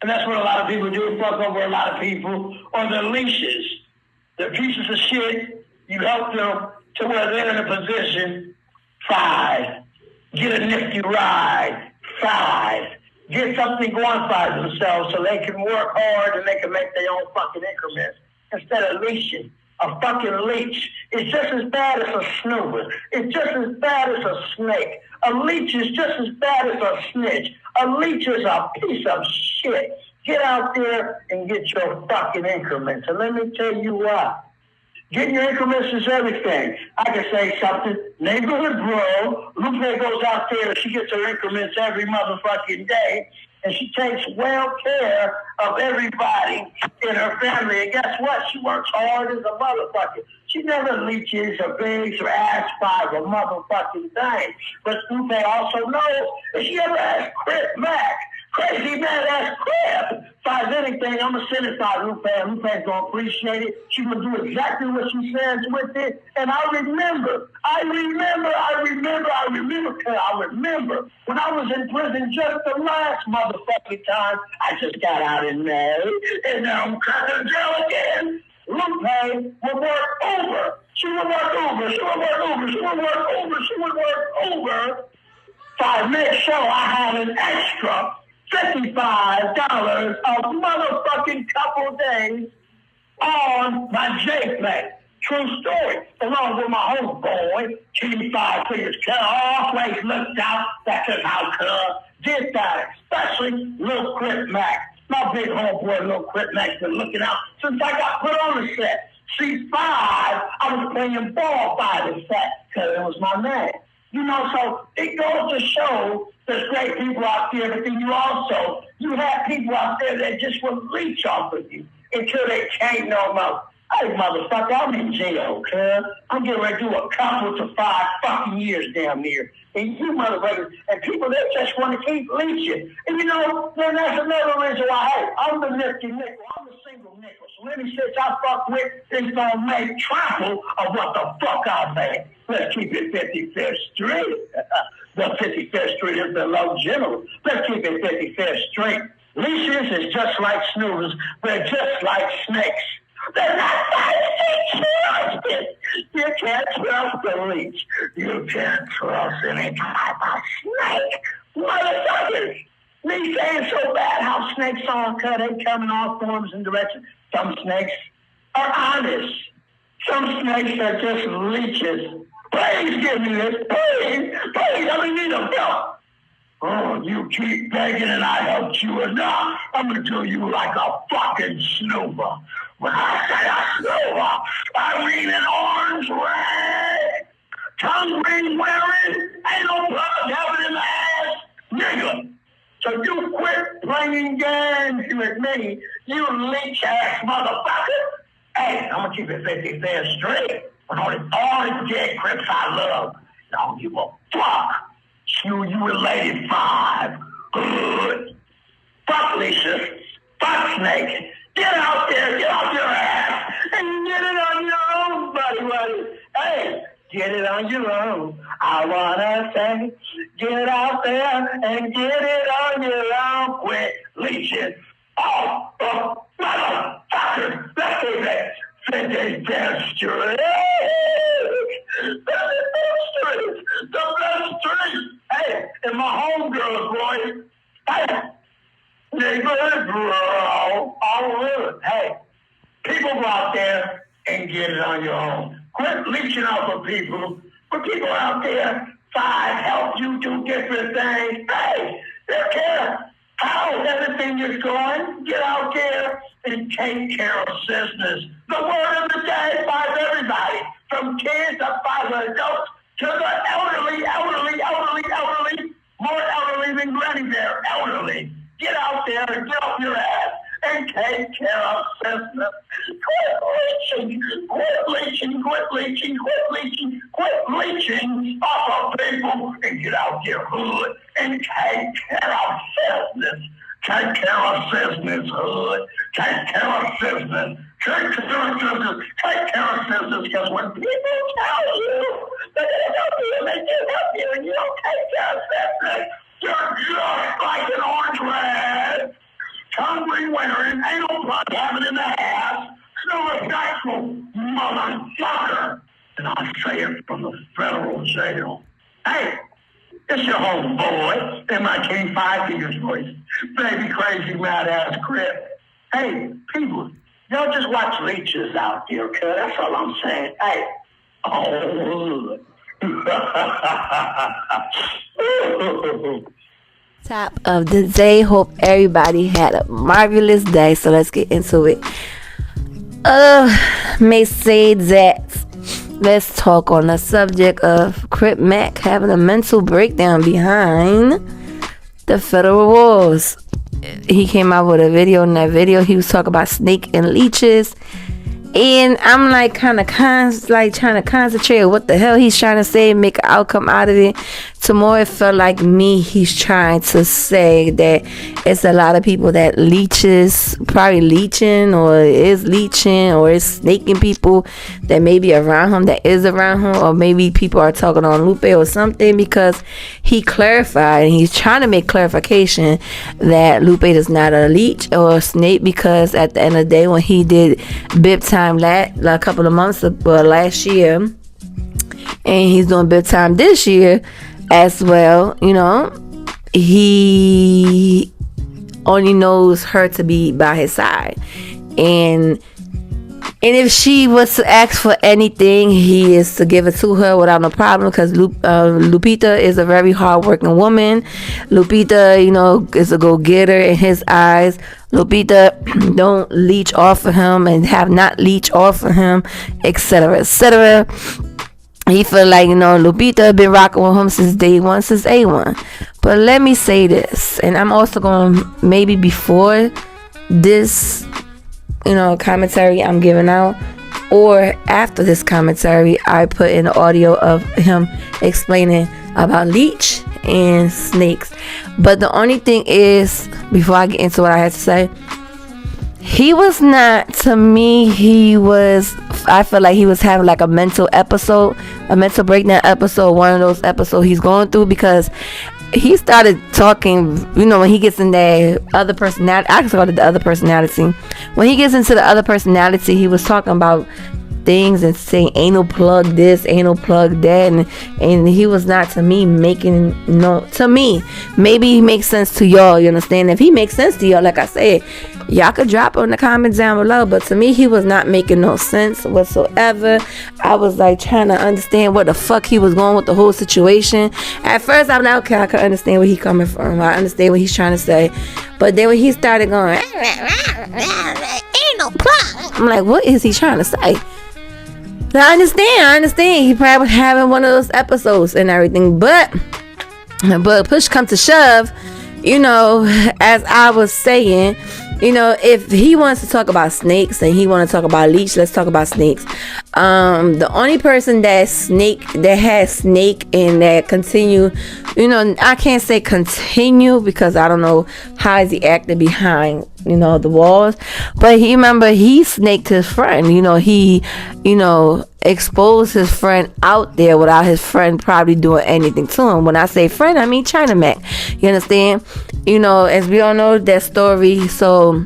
And that's what a lot of people do, fuck over a lot of people, or the leashes. The pieces of shit, you help them to where they're in a position. 5. Get a nifty ride. 5. Get something going by themselves so they can work hard and they can make their own fucking increments instead of leashing. A fucking leech is just as bad as a snooper. It's just as bad as a snake. A leech is just as bad as a snitch. A leech is a piece of shit. Get out there and get your fucking increments. And let me tell you what. Getting your increments is everything. I can say something. Neighborhood Grow. Lupe goes out there and she gets her increments every motherfucking day. And she takes well care of everybody in her family. And guess what? She works hard as a motherfucker. She never leeches or begs or asks for a motherfucking thing. But Lupe also knows if she ever asks Crip Mac, crazy man ass Crip, finds anything, I'm going to send it to Lupe. And Lupe's going to appreciate it. She's going to do exactly what she says with it. And I remember when I was in prison just the last motherfucking time, I just got out in May, and now I'm coming to jail again. Lupe would work over. She would work over to make sure I had an extra $55 a motherfucking couple days on my J-Play. True story. Along with my homeboy, King 5 Figures Killer, always looked out. That's just how Killer did that. Especially Lil Crip Mac. My big homeboy, Lil Crip Mac's been looking out since I got put on the set. C5, I was playing ball by the set because it was my man. You know, so it goes to show there's great people out there, but then you have people out there that just will leech off of you until they can't no more. Hey, motherfucker, I'm in jail, cuz. I'm getting ready to do a couple to 5 fucking years down there. And you motherfuckers, and people that just want to keep leeching. And you know, then that's another reason why, hey, I'm the nifty nickel. I'm the single nickel. So any shit I fuck with is going to make triple of what the fuck I made. Let's keep it 55th Street. Well, 55th Street is the low general. Let's keep it 55th Street. Leeches is just like snoozers. They're just like snakes. They're not trusted. You can't trust the leech. You can't trust any type of snake. Motherfuckers. Me saying so bad how snakes are cut. They come in all forms and directions. Some snakes are honest. Some snakes are just leeches. Please give me this. Please. Please. I need a bill. Oh, you keep begging and I helped you enough. I'm going to do you like a fucking snooper. When I say a snooper, I mean an orange red, tongue ring wearing, ain't no plug having in the ass, nigga. So you quit playing games with me, you leech ass motherfucker. Hey, I'm going to keep it 55th Street. But all the dead Crips I love, I don't give a fuck. You related 5. Good. Fuck leashes. Fuck snake. Get out there, get off your ass, and get it on your own, buddy. Hey, get it on your own. I wanna say, get out there and get it on your own. Quit leeching. Oh, motherfucker. Let's do that. 55th Street. The best street. Hey, and my homegirl, boy. Hey, neighborhood bro. All over. Hey, people go out there and get it on your own. Quit leeching off of people. But people out there, 5 help you do different things. Hey, they care how everything is going. Get out there and take care of business. The word of the day by everybody, from kids to 5 adults to the elderly, more elderly than Granny Bear, elderly. Get out there and get off your ass and take care of business. Quit leeching off of people and get out your hood and take care of business. Take care of business, hood. Take care of business. Take care of business. Take care of business, because when people tell you that they help you and they do help you and you don't take care of business, you're just like an orange red. Tongue say to them, hey, it's your homeboy in my King Five Fingers voice. Baby crazy mad ass Crip. Hey, people, y'all just watch leeches out here, cuz. That's all I'm saying. Hey. Oh. Top of the day. Hope everybody had a marvelous day. So let's get into it. May say that. Let's talk on the subject of Crip Mac having a mental breakdown behind the federal wars. He came out with a video. In that video, he was talking about snake and leeches. And I'm like trying to concentrate on what the hell he's trying to say, make an outcome out of it. To more, it felt like me, he's trying to say that it's a lot of people that leeches, probably leeching or is leeching or is snaking people that may be around him, that is around him, or maybe people are talking on Lupe or something, because he clarified and he's trying to make clarification that Lupe is not a leech or a snake, because at the end of the day, when he did bib time a couple of months last year, and he's doing bib time this year as well, you know, he only knows her to be by his side, and if she was to ask for anything, he is to give it to her without no problem, because Lupita is a very hardworking woman. Lupita, you know, is a go-getter in his eyes. Lupita don't leech off of him and have not leech off of him, etc., etc. He feel like, you know, Lupita been rocking with him since day one, since A1. But let me say this, and I'm also going to, maybe before this, you know, commentary I'm giving out, or after this commentary, I put in the audio of him explaining about leech and snakes. But the only thing is, before I get into what I had to say, he was not, to me, I feel like he was having like a mental episode, a mental breakdown episode, one of those episodes he's going through, because he started talking, you know, when he gets in that other personality, I call it the other personality. When he gets into the other personality, he was talking about things and saying anal plug this, anal plug that, and he was not, to me, making no, to me, maybe he makes sense to y'all, you understand? If he makes sense to y'all, like I said, y'all could drop it in the comments down below, but to me, he was not making no sense whatsoever. I was like trying to understand what the fuck he was going with the whole situation. At first, I'm like, okay, I can understand where he's coming from, I understand what he's trying to say, but then when he started going, anal plug, I'm like, what is he trying to say? I understand. He probably having one of those episodes and everything, but push come to shove, you know, as I was saying, you know, if he wants to talk about snakes and he want to talk about leech, let's talk about snakes. The only person that has snake and that continue, you know, I can't say continue because I don't know how is he acting behind, you know, the walls, but he snaked his friend, you know, he, you know, exposed his friend out there without his friend probably doing anything to him. When I say friend, I mean China Mac, you understand? You know, as we all know that story. So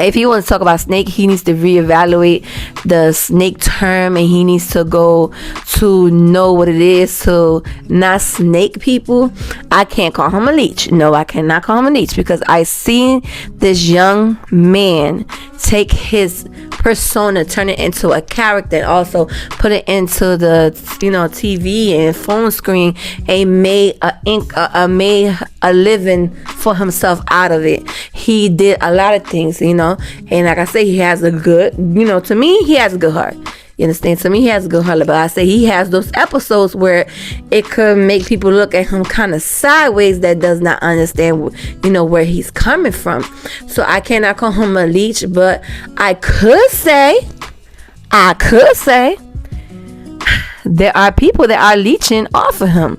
if he wants to talk about snake, he needs to reevaluate the snake term, and he needs to go to know what it is to not snake people. I can't call him a leech. No, I cannot call him a leech, because I seen this young man take his persona, turn it into a character, and also put it into the, you know, TV and phone screen, and made a living for himself out of it. He did a lot of things, you know, and like I say, he has a good, you know, to me, he has a good heart. You understand? To me, he has a good heart, but I say he has those episodes where it could make people look at him kind of sideways that does not understand, you know, where he's coming from. So I cannot call him a leech, but I could say there are people that are leeching off of him.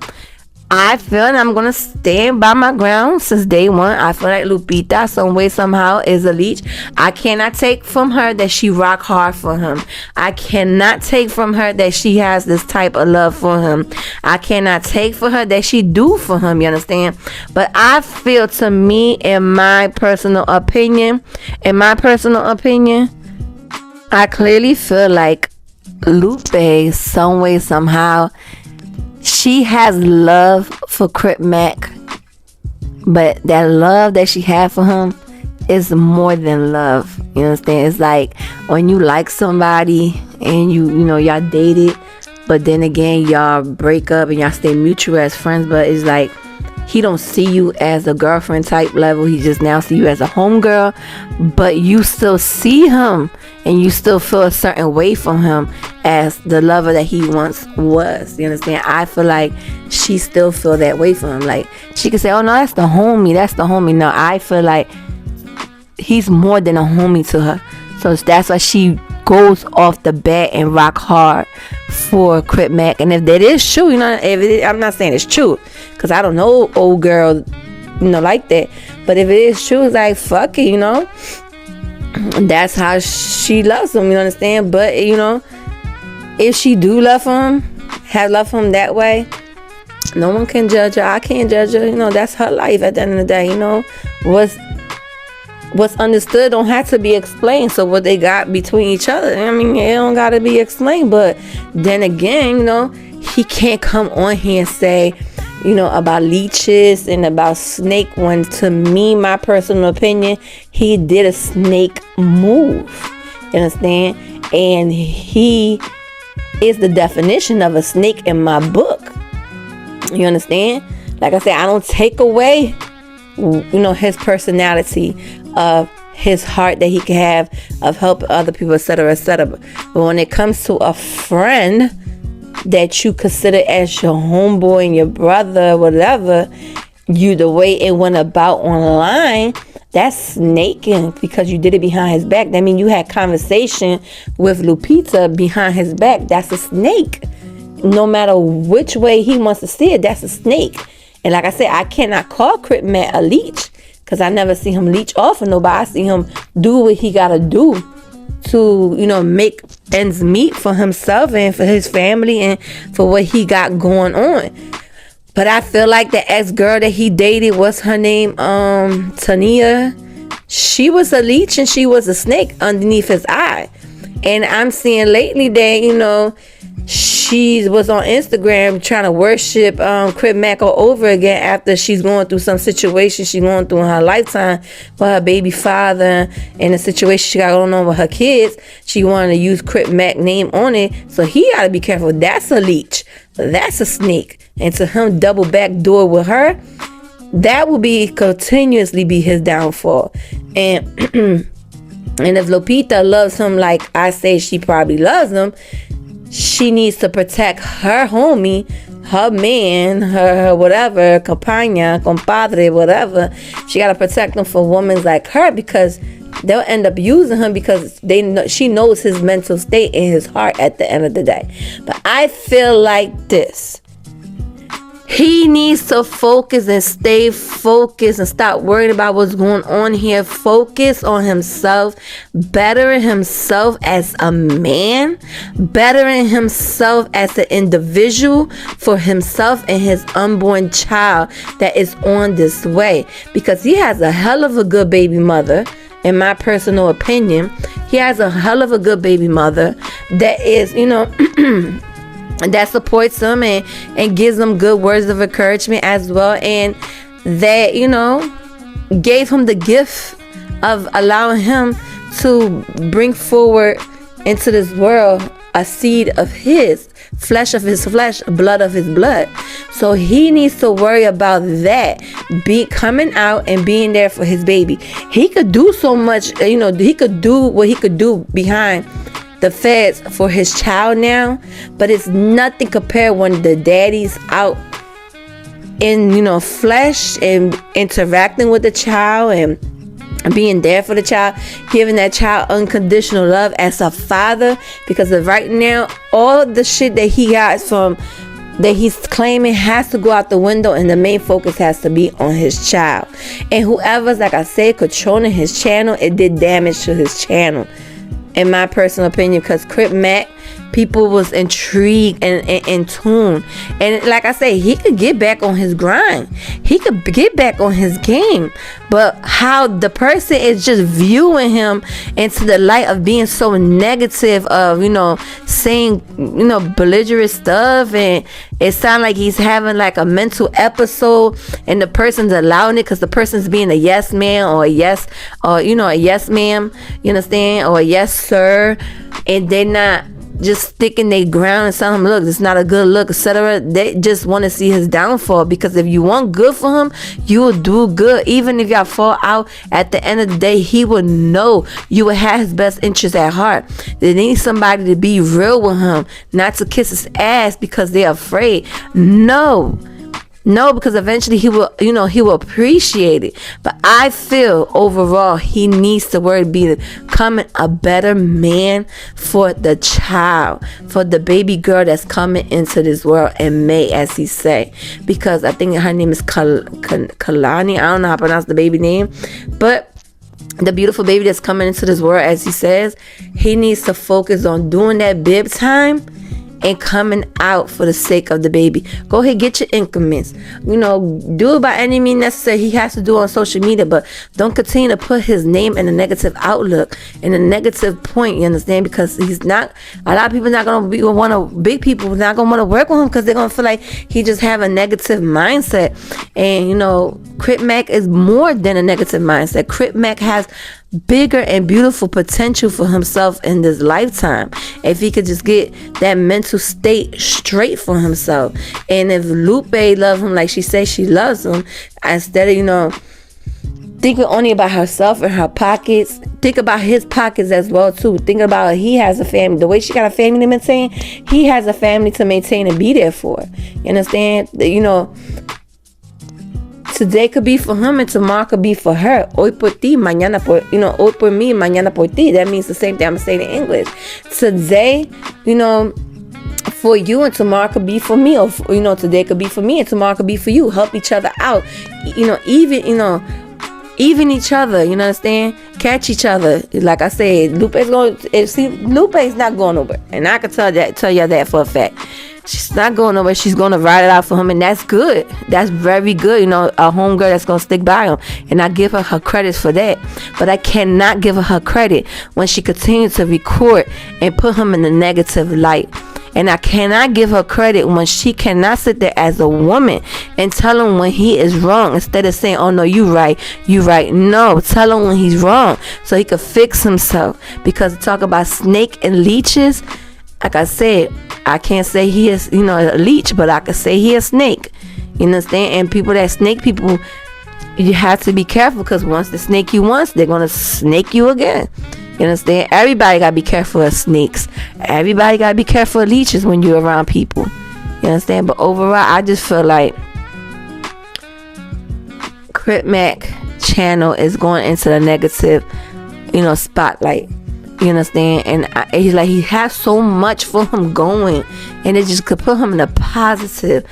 I feel, and I'm gonna stand by my ground since day one, I feel like Lupita some way somehow is a leech. I cannot take from her that she rock hard for him. I cannot take from her that she has this type of love for him. I cannot take for her that she do for him, you understand? But I feel, to me, in my personal opinion, I clearly feel like Lupe some way somehow, she has love for Crip Mac, but that love that she had for him is more than love. You understand? It's like when you like somebody and y'all dated, but then again y'all break up and y'all stay mutual as friends, but it's like he don't see you as a girlfriend type level. He just now see you as a homegirl, but you still see him and you still feel a certain way from him as the lover that he once was. You understand? I feel like she still feel that way from him. Like she could say, oh no, that's the homie. No, I feel like he's more than a homie to her. So that's why she goes off the bat and rock hard for Crip Mac. And if that is true, I'm not saying it's true, because I don't know old girl, like that. But if it is true, it's like, fuck it, that's how she loves him, you understand? But, if she do love him, have love him that way, no one can judge her. I can't judge her. That's her life at the end of the day. What's understood don't have to be explained. So what they got between each other, it don't got to be explained. But then again, he can't come on here and say, about leeches and about snake, when to me, my personal opinion, he did a snake move. You understand? And he is the definition of a snake in my book. You understand? Like I said, I don't take away his personality, of his heart that he can have, of helping other people, etc., etc. But when it comes to a friend that you consider as your homeboy and your brother, whatever, the way it went about online, that's snaking, because you did it behind his back. That means you had conversation with Lupita behind his back. That's a snake. No matter which way he wants to see it, that's a snake. And like I said, I cannot call Crip Mac a leech, because I never see him leech off of nobody. I see him do what he gotta do to, make ends meet for himself and for his family and for what he got going on. But I feel like the ex-girl that he dated, what's her name? Tania. She was a leech and she was a snake underneath his eye. And I'm seeing lately that, she was on Instagram trying to worship Crip Mac all over again after she's going through some situation she's going through in her lifetime with her baby father and the situation she got going on with her kids. She wanted to use Crip Mac name on it, so he got to be careful. That's a leech. That's a snake. And to him double back door with her, that will continuously be his downfall. And and if Lupita loves him like I say she probably loves him, she needs to protect her homie, her man, her whatever, compañía, compadre, whatever. She got to protect him for women like her, because they'll end up using him, because she knows his mental state and his heart at the end of the day. But I feel like this. He needs to focus and stay focused and stop worrying about what's going on here. Focus on himself, bettering himself as a man, bettering himself as an individual for himself and his unborn child that is on this way. Because he has a hell of a good baby mother. In my personal opinion, he has a hell of a good baby mother that is, that supports him and gives him good words of encouragement as well, and that gave him the gift of allowing him to bring forward into this world a seed of his flesh, of his flesh, blood of his blood. So he needs to worry about that, coming out and being there for his baby. He could do so much, he could do what he could do behind the feds for his child now, but it's nothing compared when the daddy's out in flesh and interacting with the child and being there for the child, giving that child unconditional love as a father. Because of right now, all of the shit that he got from that he's claiming has to go out the window, and the main focus has to be on his child. And whoever's, like I said, controlling his channel, it did damage to his channel, in my personal opinion. Because Crip Mac, people was intrigued and in tune. And like I say, he could get back on his grind. He could get back on his game. But how the person is just viewing him into the light of being so negative, of, saying, belligerent stuff, and it sounds like he's having like a mental episode, and the person's allowing it because the person's being a yes man or a yes ma'am, you understand, or a yes sir, and they're not just sticking their ground and telling him, look, it's not a good look, etc. They just want to see his downfall, because if you want good for him, you will do good. Even if y'all fall out, at the end of the day, he will know you will have his best interest at heart. They need somebody to be real with him, not to kiss his ass because they're afraid. No, because eventually he will appreciate it. But I feel overall he needs to becoming a better man for the child, for the baby girl that's coming into this world in May, as he say. Because I think her name is Kalani. I don't know how to pronounce the baby name, but the beautiful baby that's coming into this world, as he says, he needs to focus on doing that bib time and coming out for the sake of the baby. Go ahead, get your increments. Do it by any means necessary. He has to do it on social media, but don't continue to put his name in a negative outlook, in a negative point. You understand? Because he's not. A lot of people not gonna big people not gonna want to work with him because they're gonna feel like he just have a negative mindset. And Crip Mac is more than a negative mindset. Crip Mac has bigger and beautiful potential for himself in this lifetime, if he could just get that mental state straight for himself. And if Lupe loves him like she says she loves him, instead of thinking only about herself and her pockets, think about his pockets as well too. Think about he has a family. The way she got a family to maintain, he has a family to maintain and be there for. You understand? Today could be for him and tomorrow could be for her. Hoy por ti, mañana por, hoy por mí, mañana por ti. That means the same thing I'm saying in English. Today, for you and tomorrow could be for me. Or, today could be for me and tomorrow could be for you. Help each other out. Even each other, you understand? Catch each other. Like I said, Lupe's not going nowhere. And I can tell you that for a fact. She's not going nowhere. She's going to ride it out for him, and that's good. That's very good. A homegirl that's going to stick by him, and I give her credit for that. But I cannot give her credit when she continues to record and put him in the negative light. And I cannot give her credit when she cannot sit there as a woman and tell him when he is wrong, instead of saying, oh no, you right. No, tell him when he's wrong so he could fix himself. Because talk about snake and leeches, like I said, I can't say he is, a leech, but I could say he a snake. You understand? And people that snake people, you have to be careful, because once they snake you once, they're going to snake you again. You understand? Everybody got to be careful of snakes. Everybody got to be careful of leeches when you're around people. You understand? But overall, I just feel like Crip Mac channel is going into the negative, spotlight. You understand? And he's like, he has so much for him going, and it just could put him in a positive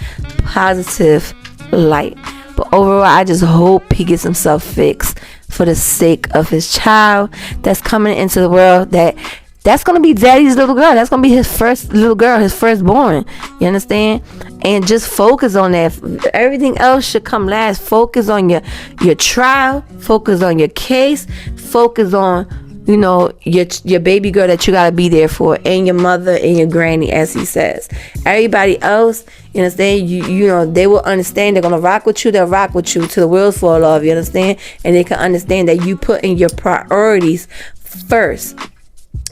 light. But overall, I just hope he gets himself fixed for the sake of his child that's coming into the world. That's going to be daddy's little girl. That's going to be his first little girl, his firstborn. You understand? And just focus on that. Everything else should come last. Focus on your trial. Focus on your case. Focus on your baby girl that you gotta be there for, and your mother and your granny, as he says. Everybody else, you understand, they will understand. They're gonna rock with you. They'll rock with you till the wheels fall off. You understand? And they can understand that you put in your priorities first,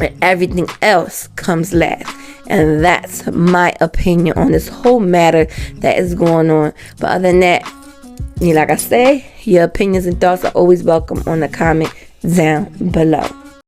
and everything else comes last. And that's my opinion on this whole matter that is going on. But other than that, like I say, your opinions and thoughts are always welcome on the comment down below.